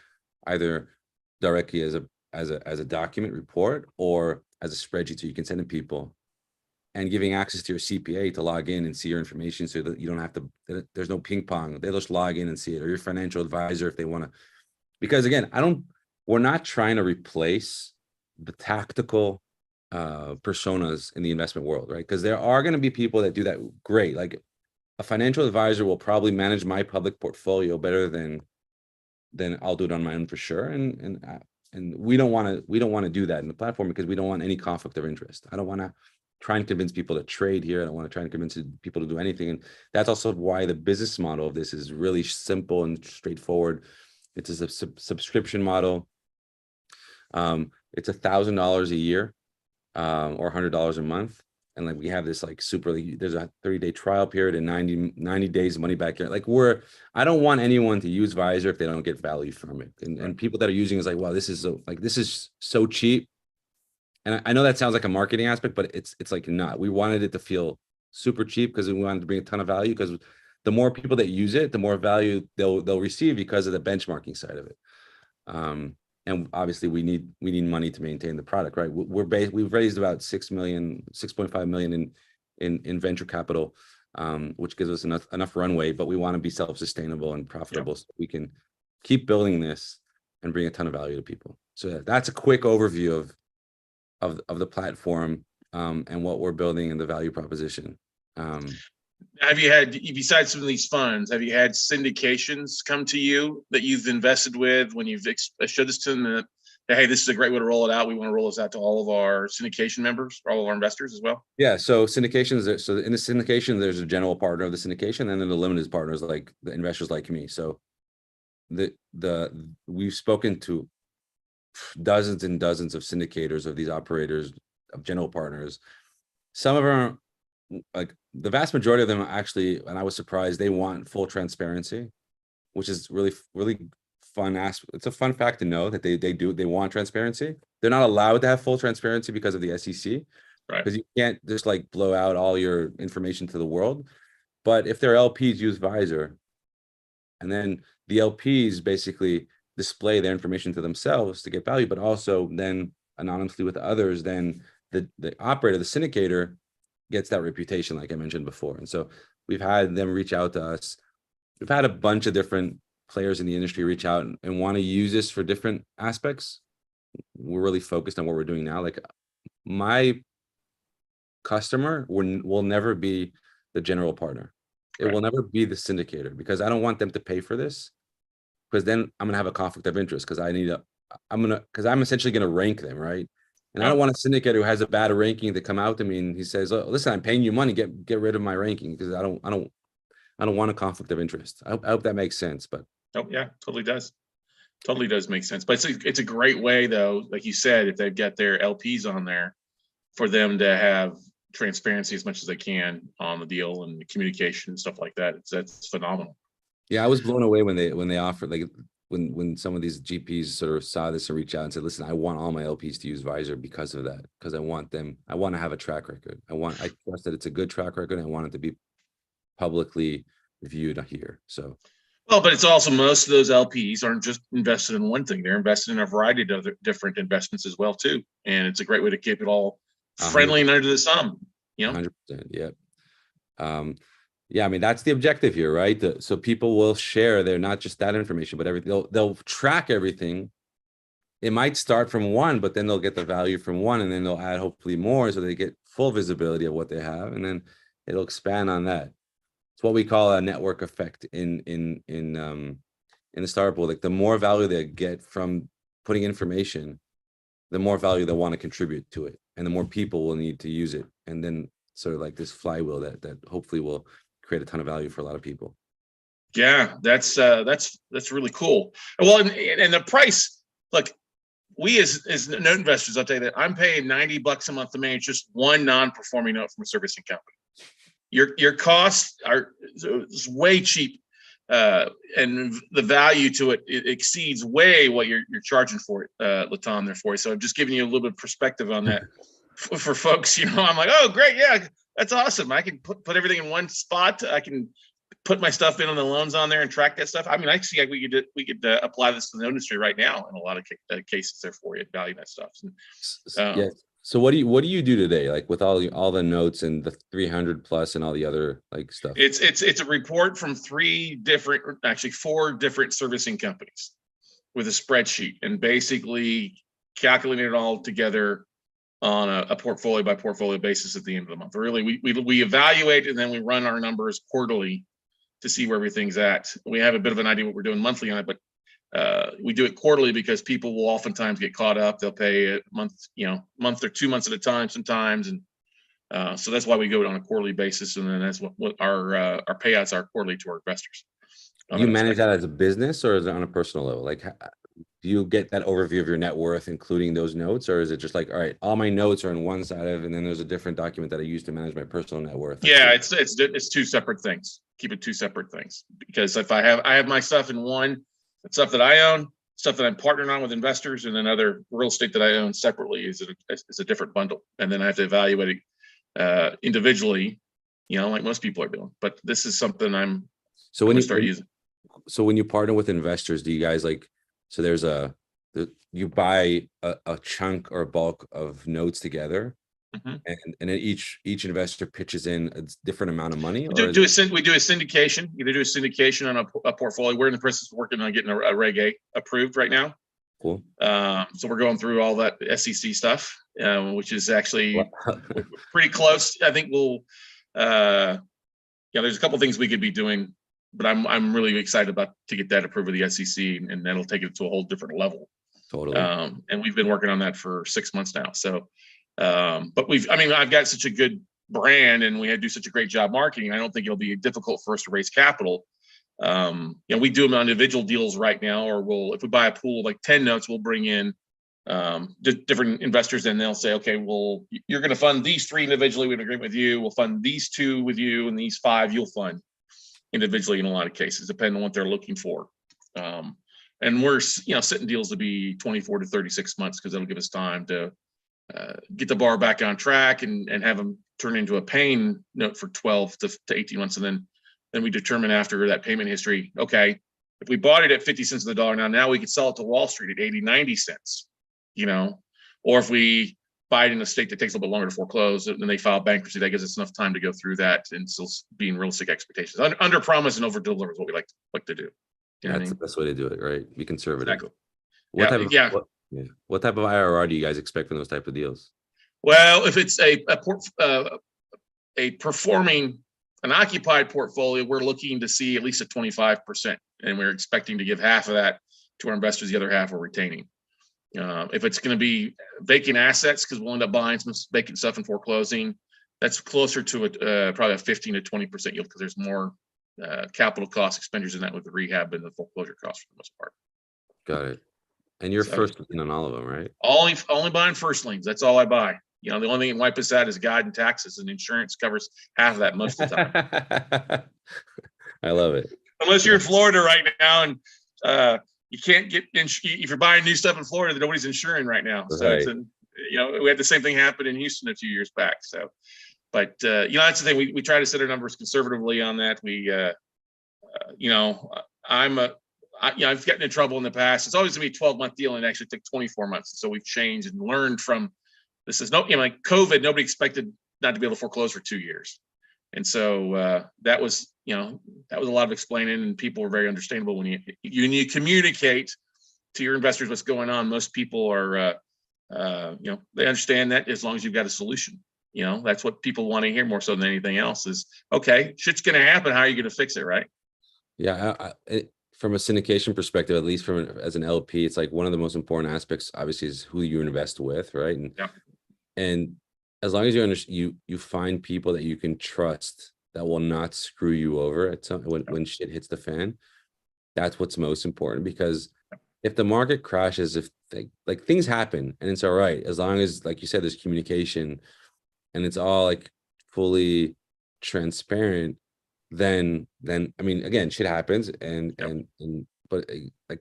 either directly as a document report or as a spreadsheet, so you can send to people, and giving access to your CPA to log in and see your information, so that you don't have to, there's no ping pong. They just log in and see it, or your financial advisor if they want to. Because again, we're not trying to replace the tactical personas in the investment world, right? Because there are going to be people that do that great. Like, a financial advisor will probably manage my public portfolio better than I'll do it on my own, for sure. And we don't want to do that in the platform, because we don't want any conflict of interest. I don't want to try and convince people to trade here. I don't want to try and convince people to do anything. And that's also why the business model of this is really simple and straightforward. It's a subscription model. It's $1,000 a year, or $100 a month. And like, we have this like there's a 30-day trial period and 90 days money back here. Like, I don't want anyone to use Vyzer if they don't get value from it. And people that are using is like, wow, this is so cheap. And I know that sounds like a marketing aspect, but it's like not. We wanted it to feel super cheap because we wanted to bring a ton of value, because the more people that use it, the more value they'll receive because of the benchmarking side of it. And obviously we need money to maintain the product, right? We've raised about 6.5 million in venture capital, which gives us enough runway, but we want to be self-sustainable and profitable, so we can keep building this and bring a ton of value to people. So that's a quick overview of the platform, and what we're building and the value proposition. Have you had, besides some of these funds, have you had syndications come to you that you've invested with when you've showed this to them that, hey, this is a great way to roll it out. We want to roll this out to all of our syndication members, all of our investors as well? Yeah. So syndications. So in the syndication, there's a general partner of the syndication, and then the limited partners, like the investors like me. So we've spoken to dozens and dozens of syndicators, of these operators, of general partners. Some of them, like the vast majority of them, actually, and I was surprised, they want full transparency, which is really, really fun. It's a fun fact to know that they want transparency. They're not allowed to have full transparency because of the SEC, right? Because you can't just like blow out all your information to the world. But if their LPs use Vyzer, and then the LPs basically display their information to themselves to get value, but also then anonymously with others, then the operator, the syndicator, gets that reputation, like I mentioned before. And so we've had them reach out to us. We've had a bunch of different players in the industry reach out and want to use this for different aspects. We're really focused on what we're doing now. Like my customer will never be the general partner. It will never be the syndicator, because I don't want them to pay for this, because then I'm gonna have a conflict of interest, because I'm essentially gonna rank them, right? And I don't want a syndicator who has a bad ranking to come out to me and he says, "Oh, listen, I'm paying you money, get rid of my ranking," because I don't want a conflict of interest. I hope that makes sense. But oh yeah, totally does. Totally does make sense. But it's a great way, though, like you said, if they've got their LPs on there, for them to have transparency as much as they can on the deal and the communication and stuff like that. That's phenomenal. yeah, I was blown away when they offered, like when some of these GPs sort of saw this and reached out and said, "Listen, I want all my LPs to use Vyzer because of that, because I want to have a track record. I trust that it's a good track record. And I want it to be publicly viewed here." So. Well, but it's also, most of those LPs aren't just invested in one thing; they're invested in a variety of other different investments as well too. And it's a great way to keep it all friendly 100%. And under the thumb. 100%. Yeah. Yeah. I mean, that's the objective here, right? So people will share their, not just that information, but everything. They'll track everything. It might start from one, but then they'll get the value from one, and then they'll add hopefully more, so they get full visibility of what they have, and then it'll expand on that. It's what we call a network effect in the startup world. Like the more value they get from putting information, the more value they want to contribute to it, and the more people will need to use it, and then sort of like this flywheel that hopefully will create a ton of value for a lot of people. Yeah, that's really cool. Well, and the price, look, we as note investors, I'll tell you that I'm paying $90 a month to manage just one non-performing note from a servicing company. Your costs are way cheap, and the value to it exceeds way what you're charging for it, Latam, there for you. So I'm just giving you a little bit of perspective on that for folks. I'm like, oh great, yeah, that's awesome. I can put everything in one spot. I can put my stuff in on the loans on there and track that stuff. I mean, I see like we could apply this to the industry right now in a lot of cases there for you, value that stuff. Yeah. So what do you do today, like with all the notes and the 300 plus and all the other like stuff? It's a report from four different servicing companies with a spreadsheet, and basically calculating it all together on a portfolio by portfolio basis at the end of the month. Really, we evaluate, and then we run our numbers quarterly to see where everything's at. We have a bit of an idea what we're doing monthly on it, but we do it quarterly because people will oftentimes get caught up. They'll pay a month or 2 months at a time sometimes, and so that's why we go on a quarterly basis. And then that's what our payouts are quarterly to our investors. Do you manage that as a business, or is it on a personal level? Like, do you get that overview of your net worth, including those notes, or is it just like, all right, all my notes are in one side of, and then there's a different document that I use to manage my personal net worth? Yeah, it's two separate things. Keep it two separate things, because if I have my stuff in one, it's stuff that I own, stuff that I'm partnering on with investors, and then other real estate that I own separately is a different bundle, and then I have to evaluate it individually, like most people are doing. But this is something I'm going to start using. So when you partner with investors, do you guys you buy a chunk or a bulk of notes together, and then each investor pitches in a different amount of money? We do a syndication. Either do a syndication on a portfolio. We're in the process of working on getting a Reg A approved right now. Cool. So we're going through all that SEC stuff, which is actually pretty close. I think there's a couple things we could be doing, but I'm really excited to get that approved with the SEC, and that'll take it to a whole different level. Totally. And we've been working on that for 6 months now. So, but I've got such a good brand, and we had to do such a great job marketing. I don't think it'll be difficult for us to raise capital. We do them on individual deals right now, or if we buy a pool of like 10 notes, we'll bring in different investors, and they'll say, okay, well, you're going to fund these 3 individually. We agree with you. We'll fund these 2 with you, and these 5 you'll fund individually in a lot of cases, depending on what they're looking for. And we're setting deals to be 24 to 36 months, because that'll give us time to get the bar back on track and have them turn into a paying note for 12 to 18 months. And then we determine after that payment history, okay, if we bought it at 50 cents on the dollar now we could sell it to Wall Street at 80, 90 cents, or if we buy it in a state that takes a little bit longer to foreclose, and then they file bankruptcy. That gives us enough time to go through that and still being realistic expectations. Under promise and over deliver is what we like to do. You know That's the best way to do it, right? Be conservative. Exactly. What type of what type of IRR do you guys expect from those type of deals? Well, if it's a performing, an occupied portfolio, we're looking to see at least a 25%, and we're expecting to give half of that to our investors. The other half we're retaining. If it's going to be vacant assets, because we'll end up buying some vacant stuff and foreclosing, that's closer to probably a 15 to 20% yield, because there's more capital cost expenditures in that with the rehab and the foreclosure costs for the most part. Got it. And you're first lien on all of them, right? Only buying first liens. That's all I buy. The only thing that can wipe us out is God and taxes, and insurance covers half of that most of the time. I love it. Unless you're in Florida right now, and you can't get if you're buying new stuff in Florida, nobody's insuring right now. So right. We had the same thing happen in Houston a few years back. So, but that's the thing. We try to set our numbers conservatively on that. I've gotten in trouble in the past. It's always gonna be a 12-month deal, and it actually took 24 months. So we've changed and learned from this. Is like COVID. Nobody expected not to be able to foreclose for 2 years, and so that was a lot of explaining, and people were very understandable when you communicate to your investors what's going on. Most people are they understand that as long as you've got a solution. That's what people want to hear more so than anything else is, okay, shit's going to happen. How are you going to fix it? Right. Yeah. From a syndication perspective, at least as an LP, it's like one of the most important aspects, obviously, is who you invest with. Right. And as long as you find people that you can trust that will not screw you over when shit hits the fan, that's what's most important. Because if the market crashes, if things happen, and it's all right, as long as, like you said, there's communication and it's all like fully transparent, then I mean, again, shit happens, but like,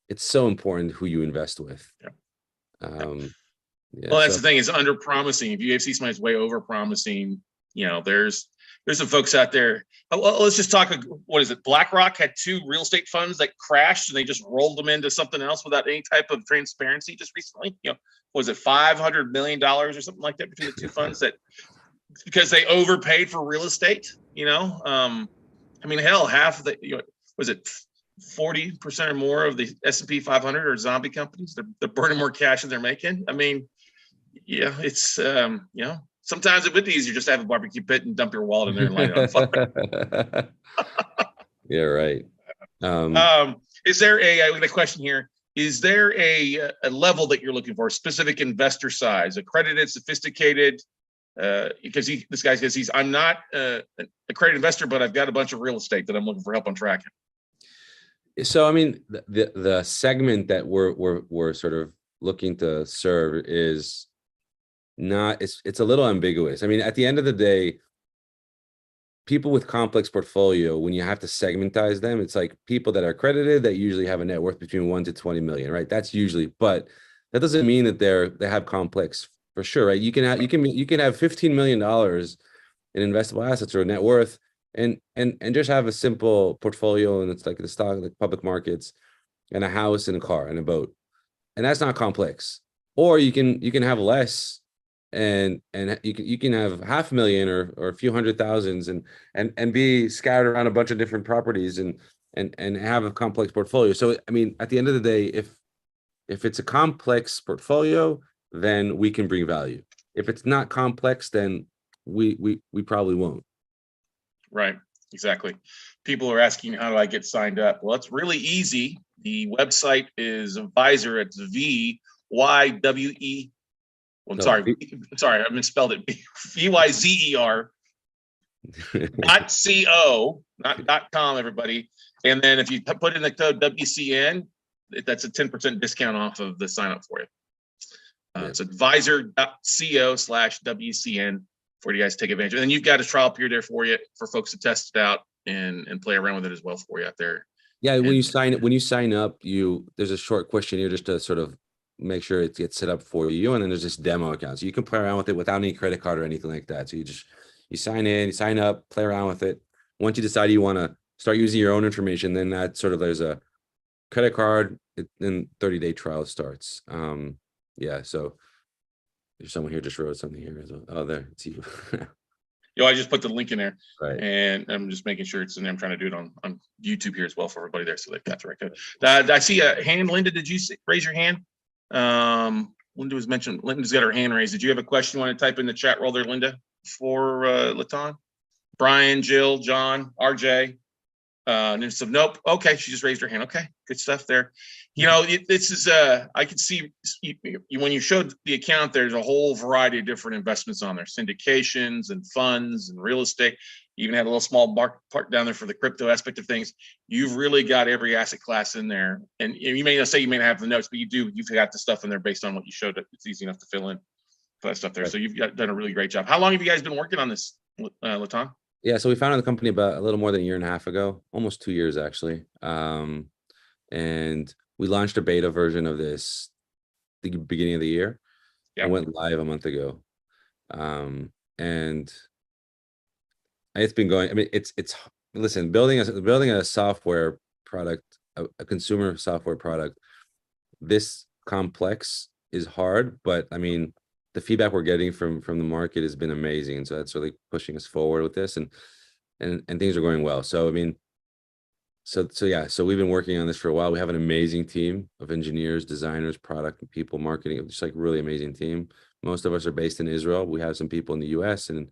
it's so important who you invest with. Well, that's the thing, is under promising. If you see somebody's way over promising, there's some folks out there. Well, let's just talk. What is it? BlackRock had 2 real estate funds that crashed, and they just rolled them into something else without any type of transparency just recently. Was it $500 million or something like that between the 2 funds, that because they overpaid for real estate? I mean, hell, half of the was it 40% or more of the S&P 500 are zombie companies. They're burning more cash than they're making. I mean, it's sometimes it's a bit easier just to have a barbecue pit and dump your wallet in there and light it on fire. Yeah, right. Is there we got a question here? Is there a level that you're looking for, a specific investor size, accredited, sophisticated? Because this guy says I'm not a accredited investor, but I've got a bunch of real estate that I'm looking for help on tracking. So, I mean, the segment that we're sort of looking to serve is not, it's a little ambiguous. I mean, at the end of the day, people with complex portfolio, when you have to segmentize them, it's like people that are accredited that usually have a net worth between 1 to 20 million, right? That's usually, but that doesn't mean that they have complex, for sure, right? You can have $15 million in investable assets or net worth, and just have a simple portfolio, and it's like the stock, like public markets, and a house and a car and a boat, and that's not complex. Or you can have less, and you can have $500,000 or a few hundred thousands, and be scattered around a bunch of different properties, and have a complex portfolio. So, I mean, at the end of the day, if it's a complex portfolio, then we can bring value. If it's not complex, then we probably won't. Right. Exactly. People are asking, how do I get signed up? Well, it's really easy. The website is Vyzer. It's VYWE. Well, sorry, I misspelled it. VYZER. .co, not .com, everybody. And then if you put in the code WCN, that's a 10% discount off of the sign up for you. So Vyzer.co/WCN for you guys to take advantage of. And then you've got a trial period there for you, for folks to test it out and play around with it as well for you out there. Yeah, when you sign up, there's a short questionnaire just to sort of make sure it gets set up for you, and then there's this demo account, so you can play around with it without any credit card or anything like that. So you sign in, you sign up, play around with it. Once you decide you want to start using your own information, then that sort of, there's a credit card, then 30-day trial starts. Yeah, so someone here just wrote something here as well. Oh, there, it's you. I just put the link in there, Right. and I'm just making sure it's in there. I'm trying to do it on YouTube here as well for everybody there, so they've got the right code. I see a hand. Linda, did you raise your hand? Linda was mentioned. Linda's got her hand raised. Did you have a question you want to type in the chat roll there, Linda, for Latan? Brian, Jill, John, RJ. And there's some nope. Okay, she just raised her hand. Okay, good stuff there. This is I could see when you showed the account, there's a whole variety of different investments on there, syndications and funds and real estate. You even had a little small part down there for the crypto aspect of things. You've really got every asset class in there, and you may not say you may not have the notes, but you've got the stuff in there based on what you showed. It's easy enough to fill in for that stuff there. So you've done a really great job. How long have you guys been working on this, Latan? Yeah, so we founded the company about a little more than a year and a half ago, almost 2 years actually. And we launched a beta version of this the beginning of the year. Yeah. And went live a month ago. And it's been going, I mean, it's listen, building a software product, a consumer software product, this complex is hard, but I mean, the feedback we're getting from the market has been amazing, and so that's really pushing us forward with this, and things are going well. So I mean, so we've been working on this for a while. We have an amazing team of engineers, designers, product people, marketing, just like really amazing team. Most of us are based in Israel. We have some people in the US, and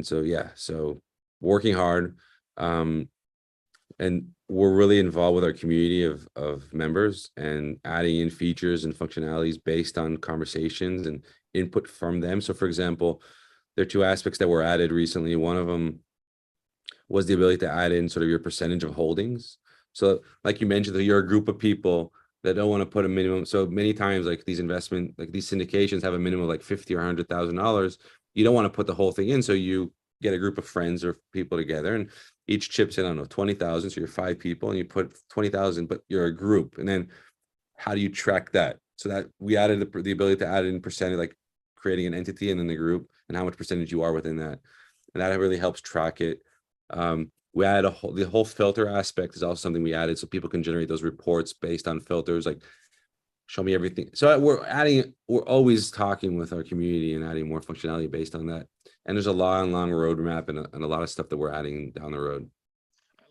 so yeah, so working hard. And we're really involved with our community of members and adding in features and functionalities based on conversations and input from them. So for example, there are two aspects that were added recently. One of them was the ability to add in sort of your percentage of holdings. So like you mentioned, that you're a group of people that don't want to put a minimum. So many times like these syndications have a minimum of like $50,000 or $100,000. You don't want to put the whole thing in. So you get a group of friends or people together, and each chips in, I don't know, 20,000. So you're 5 people and you put 20,000, but you're a group. And then how do you track that? So that we added the ability to add in percentage, like creating an entity and then the group and how much percentage you are within that. And that really helps track it. We added the whole filter aspect is also something we added, so people can generate those reports based on filters, like show me everything. So we're always talking with our community and adding more functionality based on that. And there's a long roadmap and a lot of stuff that we're adding down the road.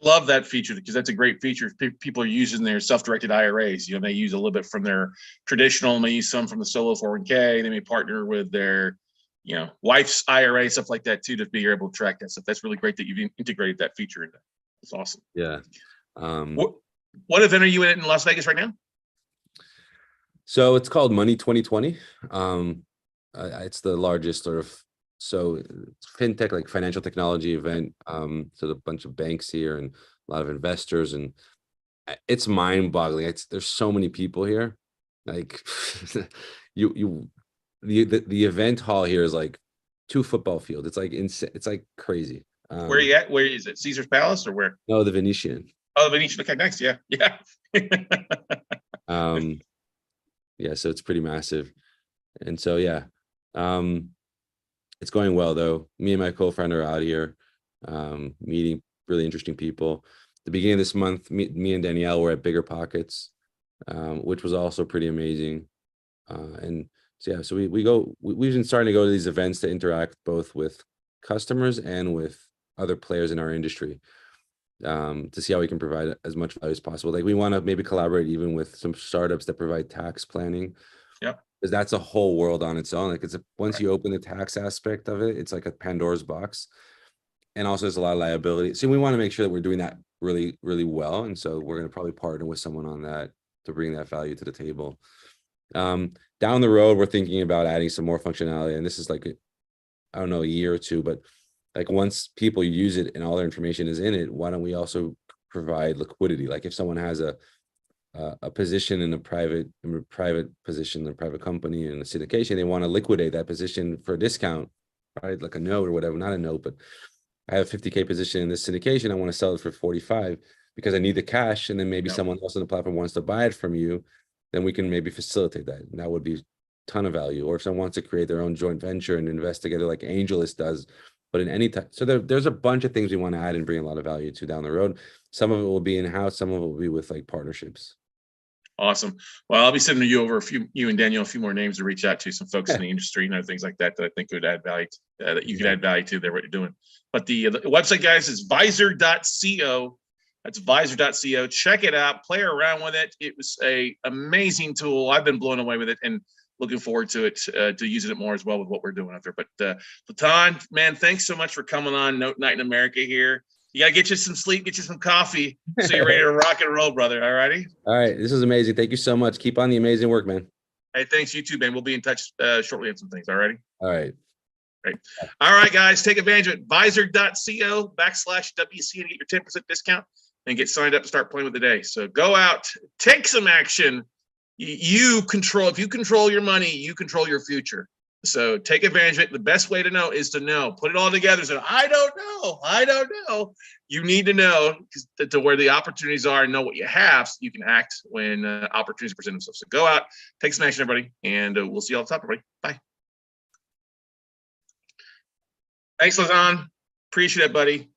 Love that feature, because that's a great feature. People are using their self-directed IRAs. They use a little bit from their traditional, may use some from the solo 401k. They may partner with their, wife's IRA, stuff like that too, to be able to track that stuff. That's really great that you've integrated that feature in there. It's awesome. Yeah. What event are you in Las Vegas right now? So it's called Money 2020. It's the largest sort of fintech, like financial technology event. So a bunch of banks here and a lot of investors, and it's mind-boggling. There's so many people here. Like the event hall here is like 2 football fields. It's like it's like crazy. Where are you at? Where is it? Caesar's Palace or where? No, the Venetian. Oh, the Venetian. Okay, nice. Yeah. Yeah, so it's pretty massive. And so yeah. It's going well though. Me and my co-founder are out here, meeting really interesting people. The beginning of this month, me and Danielle were at Bigger Pockets, which was also pretty amazing. And so yeah, so we've been starting to go to these events to interact both with customers and with other players in our industry, to see how we can provide as much value as possible. Like we want to maybe collaborate even with some startups that provide tax planning. Yeah. Because that's a whole world on its own. Like once you open the tax aspect of it, it's like a Pandora's box. And also there's a lot of liability. So we want to make sure that we're doing that really, really well. And so we're going to probably partner with someone on that to bring that value to the table. Down the road, we're thinking about adding some more functionality. And this is like, I don't know, a year or two, but like once people use it and all their information is in it, why don't we also provide liquidity? Like if someone has a position in a private position, a private company in a syndication, they want to liquidate that position for a discount, right? Like a note or whatever, not a note, but I have a 50K position in this syndication. I want to sell it for 45 because I need the cash. And then maybe someone else on the platform wants to buy it from you. Then we can maybe facilitate that. And that would be a ton of value. Or if someone wants to create their own joint venture and invest together like AngelList does, but in any time. So there's a bunch of things we want to add and bring a lot of value to down the road. Some of it will be in-house. Some of it will be with like partnerships. Awesome. Well, I'll be sending you and Daniel a few more names to reach out to, some folks in the industry and other things like that I think would add value, that you could add value to there, what you're doing. But the website, guys, is Vyzer.co. That's Vyzer.co. Check it out. Play around with it. It was a amazing tool. I've been blown away with it and looking forward to it, to using it more as well with what we're doing out there. But Yitan, man, thanks so much for coming on Note Night in America here. You got to get you some sleep, get you some coffee, so you're ready to rock and roll, brother. All righty? All right. This is amazing. Thank you so much. Keep on the amazing work, man. Hey, thanks. You too, man. We'll be in touch shortly on some things. All righty? All right. Great. All right, guys. Take advantage of it. Vyzer.co/WC and get your 10% discount and get signed up and start playing with the day. So go out, take some action. You control. If you control your money, you control your future. So take advantage of it. The best way to know is to know. Put it all together. So I don't know. I don't know. You need to know to where the opportunities are and know what you have so you can act when opportunities present themselves. So go out, take some action, everybody, and we'll see you all at the top, everybody. Bye. Thanks, Yitan. Appreciate it, buddy.